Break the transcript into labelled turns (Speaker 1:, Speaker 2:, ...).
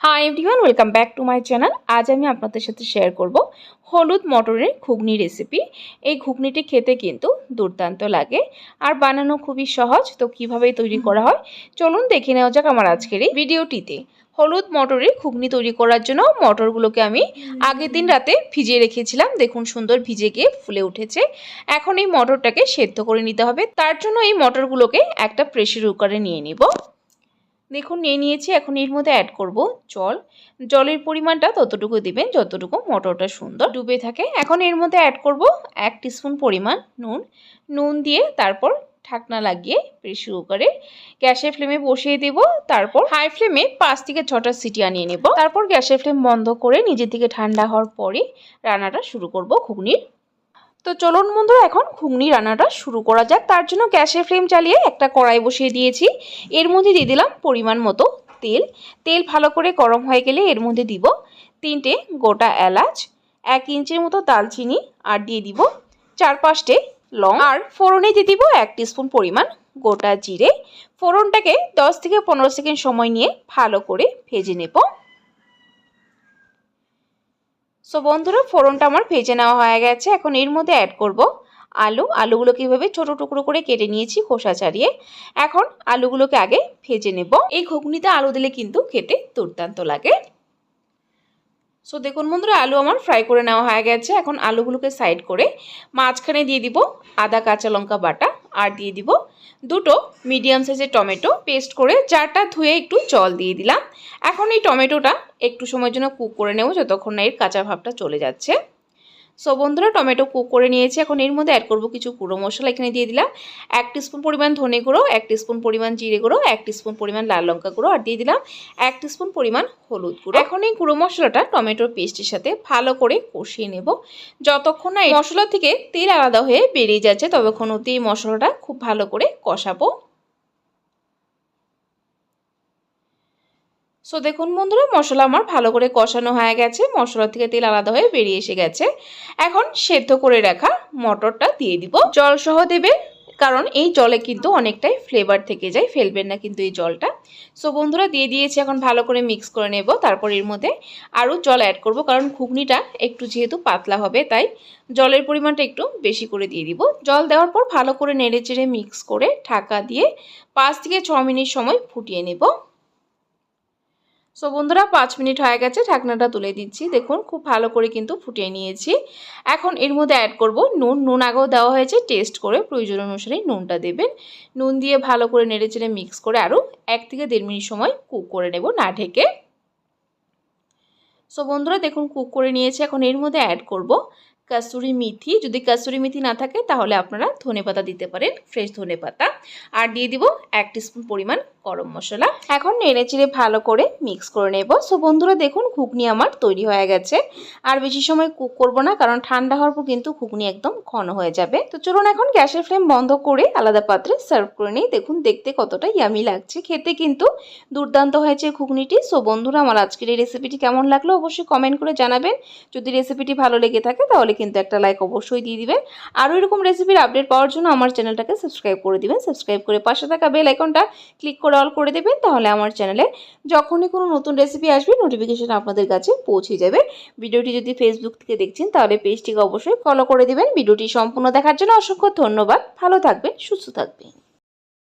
Speaker 1: Hi everyone, welcome back to my channel. আজ আমি আপনাদের সাথে শেয়ার করব হলুদ মটরের ঘুগনি রেসিপি। এই ঘুগনিটি খেতে কিন্তু দুর্দান্ত লাগে আর বানানো খুবই সহজ। তো কিভাবে তৈরি করা হয় চলুন দেখে নেওয়া যাক আমার আজকের এই ভিডিওটিতে। হলুদ মটরের ঘুগনি তৈরি করার জন্য মটরগুলোকে আমি আগের দিন রাতে ভিজিয়ে রেখেছিলাম। দেখুন সুন্দর ভিজে গিয়ে ফুলে উঠেছে। এখন এই মটরটাকে সেদ্ধ করে নিতে হবে। তার জন্য এই মটরগুলোকে একটা প্রেসার কুকারে নিয়ে নিব। দেখুন নিয়ে নিয়েছি। এখন এর মধ্যে অ্যাড করব জল। জলের পরিমাণটা ততটুকু দিবেন যতটুকু মটরটা সুন্দর ডুবে থাকে। এখন এর মধ্যে অ্যাড করব 1 টিস্পুন পরিমাণ নুন দিয়ে তারপর ঢাকনা লাগিয়ে প্রেসার কুকারে গ্যাসের ফ্লেমে বসিয়ে দেব। তারপর হাই ফ্লেমে 5 থেকে 6টা সিটি আনিয়ে নেব। তারপর গ্যাসের ফ্লেম বন্ধ করে নিজে থেকে ঠান্ডা হওয়ার পরে রান্নাটা শুরু করব ঘুগনির। তো চলুন বন্ধুরা এখন ঘুগনি রান্নাটা শুরু করা যাক। তার জন্য গ্যাসের ফ্লেম চালিয়ে একটা কড়াই বসিয়ে দিয়েছি। এর মধ্যে দিয়ে দিলাম পরিমাণ মতো তেল ভালো করে গরম হয়ে গেলে এর মধ্যে দিব 3টে গোটা এলাচ, 1 ইঞ্চির মতো দালচিনি আর দিয়ে দিব 4-5টে লং আর ফোড়নে দিয়ে দিব 1 টিস্পুন পরিমাণ গোটা জিরে। ফোড়নটাকে 10 থেকে 15 সেকেন্ড সময় নিয়ে ভালো করে ভেজে নেব। সো বন্ধুরা ফোড়নটা আমার ভেজে নেওয়া হয়ে গেছে। এখন এর মধ্যে অ্যাড করব আলুগুলোকে এইভাবে ছোট টুকরো করে কেটে নিয়েছি খোসা ছাড়িয়ে। এখন আলুগুলোকে আগে ভেজে নেব। এই ঘুগনিতে আলু দিলে কিন্তু খেতে দুর্দান্ত লাগে। সো দেখুন বন্ধুরা আলু আমার ফ্রাই করে নেওয়া হয়ে গেছে। এখন আলুগুলোকে সাইড করে মাঝখানে দিয়ে দিব আদা কাঁচা লঙ্কা বাটা আর দিয়ে দিব 2টো মিডিয়াম সাইজের টমেটো পেস্ট করে জারটা ধুয়ে একটু জল দিয়ে দিলাম। এখন এই টমেটোটা একটু সময়ের জন্য কুক করে নেব যতক্ষণ না এর কাঁচা ভাবটা চলে যাচ্ছে। সো বন্ধুরা টমেটো কুক করে নিয়েছি। এখন এর মধ্যে অ্যাড করব কিছু গুঁড়ো মশলা। এখানে দিয়ে দিলাম 1 টিস্পুন পরিমাণ ধনে গুঁড়ো, 1 টিস্পুন পরিমাণ জিরে গুঁড়ো, 1 টিস্পুন পরিমাণ লাল লঙ্কা গুঁড়ো আর দিয়ে দিলাম 1 টিস্পুন পরিমাণ হলুদ গুঁড়ো। এখন এই গুঁড়ো মশলাটা টমেটোর পেস্টের সাথে ভালো করে কষিয়ে নেব যতক্ষণ না এই মশলা থেকে তেল আলাদা হয়ে বেরিয়ে যাচ্ছে ততক্ষণ অবধি এই মশলাটা খুব ভালো করে কষাবো। সো দেখুন বন্ধুরা মশলা আমার ভালো করে কষানো হয়ে গেছে, মশলা থেকে তেল আলাদা হয়ে বেরিয়ে এসে গেছে। এখন সেদ্ধ করে রাখা মটরটা দিয়ে দিব। জল সহ দেবে কারণ এই জলে কিন্তু অনেকটাই ফ্লেভার থেকে যায়, ফেলবেন না কিন্তু এই জলটা। সো বন্ধুরা দিয়ে দিয়েছি। এখন ভালো করে মিক্স করে নেব। তারপর এর মধ্যে আরও জল অ্যাড করব কারণ ঘুগনিটা একটু যেহেতু পাতলা হবে তাই জলের পরিমাণটা একটু বেশি করে দিয়ে দিব। জল দেওয়ার পর ভালো করে নেড়ে চেড়ে মিক্স করে ঢাকা দিয়ে 5 থেকে 6 মিনিট সময় ফুটিয়ে নেব। সো বন্ধুরা 5 মিনিট হয়ে গেছে, ঢাকনাটা তুলে দিচ্ছি। দেখুন খুব ভালো করে কিন্তু ফুটিয়ে নিয়েছি। এখন এর মধ্যে অ্যাড করব নুন আগেও দেওয়া হয়েছে, টেস্ট করে প্রয়োজন অনুসারে নুনটা দেবেন। নুন দিয়ে ভালো করে নেড়েচেড়ে মিক্স করে আরও 1 থেকে 1.5 মিনিট সময় কুক করে নেব না ঢেকে। সো বন্ধুরা দেখুন কুক করে নিয়েছি। এখন এর মধ্যে অ্যাড করব কাসুরি মেথি। যদি কাসুরি মেথি না থাকে তাহলে আপনারা ধনেপাতা দিতে পারেন, ফ্রেশ ধনেপাতা। আর দিয়ে দিব 1 টিস্পুন পরিমাণ গরম মশলা। এখন নেড়েচেড়ে ভালো করে মিক্স করে নেব। সো বন্ধুরা দেখুন ঘুগনি আমার তৈরি হয়ে গেছে। আর বেশি সময় কুক করব না কারণ ঠান্ডা হওয়ার পর কিন্তু ঘুগনি একদম ঘন হয়ে যাবে। তো চলুন এখন গ্যাসের ফ্লেম বন্ধ করে আলাদা পাত্রে সার্ভ করে নিই। দেখুন দেখতে কতটা ইয়ামি লাগছে, খেতে কিন্তু দুর্দান্ত হয়েছে ঘুগনিটি। সো বন্ধুরা আমার আজকের এই রেসিপিটি কেমন লাগলো অবশ্যই কমেন্ট করে জানাবেন। যদি রেসিপিটি ভালো লেগে থাকে তাহলে কিন্তু একটা লাইক অবশ্যই দিয়ে দিবেন। আরও এরকম রেসিপির আপডেট পাওয়ার জন্য আমার চ্যানেলটাকে সাবস্ক্রাইব করে দিবেন। সাবস্ক্রাইব করে পাশে থাকা বেল আইকনটা ক্লিক করে অল করে দেবেন, তাহলে আমার চ্যানেলে যখনই কোনো নতুন রেসিপি আসবে নোটিফিকেশন আপনাদের কাছে পৌঁছে যাবে। ভিডিওটি যদি ফেসবুক থেকে দেখছেন তাহলে পেজটিকে অবশ্যই ফলো করে দিবেন। ভিডিওটি সম্পূর্ণ দেখার জন্য অসংখ্য ধন্যবাদ। ভালো থাকবেন, সুস্থ থাকবেন।